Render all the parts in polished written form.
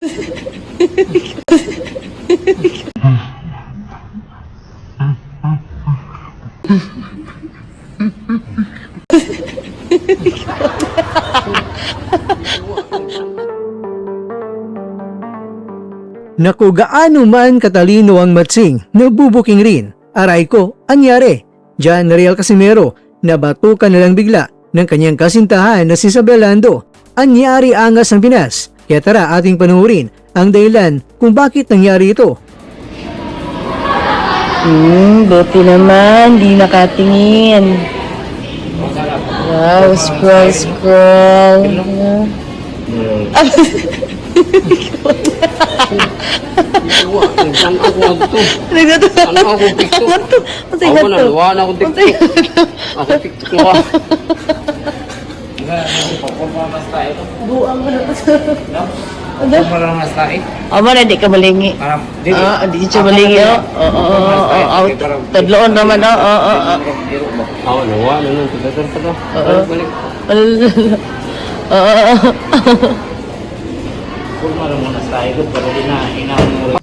Naku, gaano man katalino ang Matsing, nagbubuking rin. Aray ko, anyari? Diyan na Real Casimero, nabatukan na lang bigla ng kanyang kasintahan na si Isabel Lando. Anyari angas ng Pinas. Kaya tara ating panuorin ang dahilan kung bakit nangyari ito. Buti naman, di nakatingin. Wow, scroll. Amo na di ka malingi. Di siya malingi. Tadloon naman.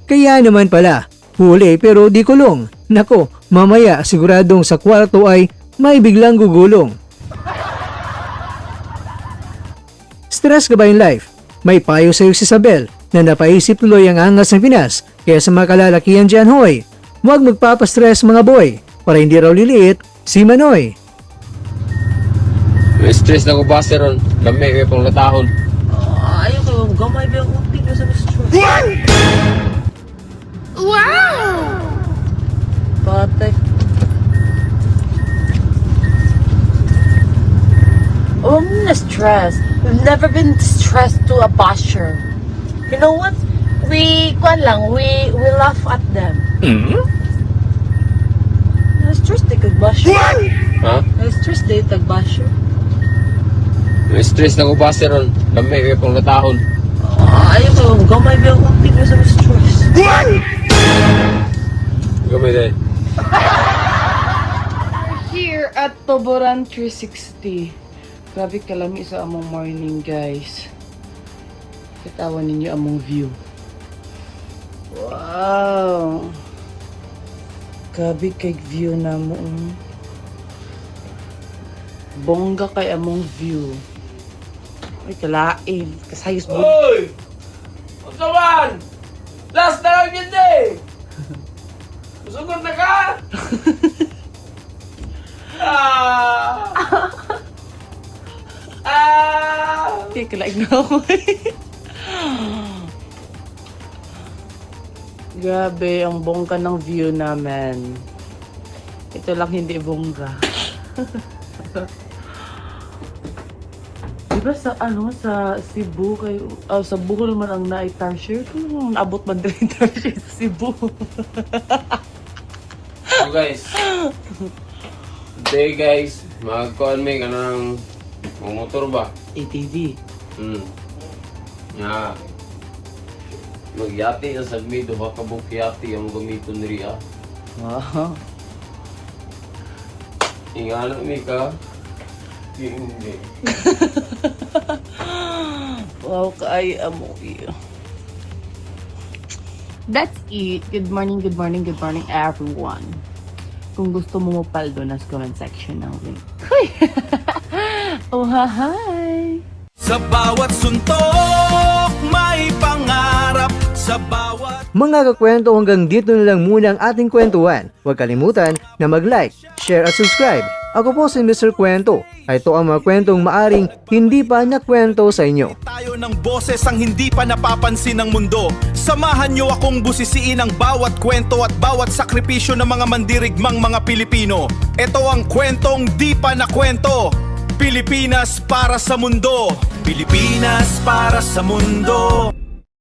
Kaya naman pala, huli pero di kulong. Nako, mamaya siguradong sa kwarto ay may biglang gugulong. Stress ka ba in life? May payo sa'yo si Isabel na napaisip tuloy ang angas ng Pinas. Kaya sa mga kalalakihan dyan, hoy, huwag magpapastress mga boy para hindi raw liliit si Manoy. May stress na ko ba sir ron? Gamay kayo pang latahon. Ayaw ko, gamay ba yung unting ko sa stress? Wow! Patay. Oh, I'm not stressed. We've never been stressed to a basher. You know what? We laugh at them. Na-stress di kag basher. Ha? Na-stress di kag basher. May stress na ko ba sir ron? Gamay kayo pang latahon. Ayaw ko, gamay ba yung unting ko sa stress? Gamay dahil. Here at Toboran 360. Grabe kalami sa among morning, guys. Kitawan ninyo among view. Wow! Grabe kay view na mo. Bongga kay among view. Ay, kalain. Kasayos mo. Hoy! Pagkaman! Last na lang yun eh! Masugod na ka! Hindi, kalain na ako. Grabe, ang bongga ng view namin. Ito lang hindi bongga. Diba sa sa Cebu kayo, sa Bohol naman ang na-tarsier. Kung naabot man din yung tarsier sa Cebu. So guys, today guys, mag-call me ka ng motor ba? ATV. Nga, magyati na sa mido, baka bukyati ang gamiton niya. Wow. Ingano mi ka? Hindi. Wow, kaay amo iyo. That's it. Good morning, everyone. Kung gusto mo mapaldo, nasa comment section ng link. Oh, hi! Sa bawat suntok, may pangarap. Sa bawat... Mga kakwento, hanggang dito na lang muna ang ating kwentuhan. Huwag kalimutan na mag-like, share at subscribe. Ako po si Mr. Kwento. Ito ang mga kwentong maaring hindi pa nakwento sa inyo. Tayo ng boses ang hindi pa napapansin ng mundo. Samahan nyo akong busisiin ang bawat kwento at bawat sakripisyo ng mga mandirigmang mga Pilipino. Ito ang kwentong di pa nakwento. Pilipinas para sa mundo. Pilipinas para sa mundo.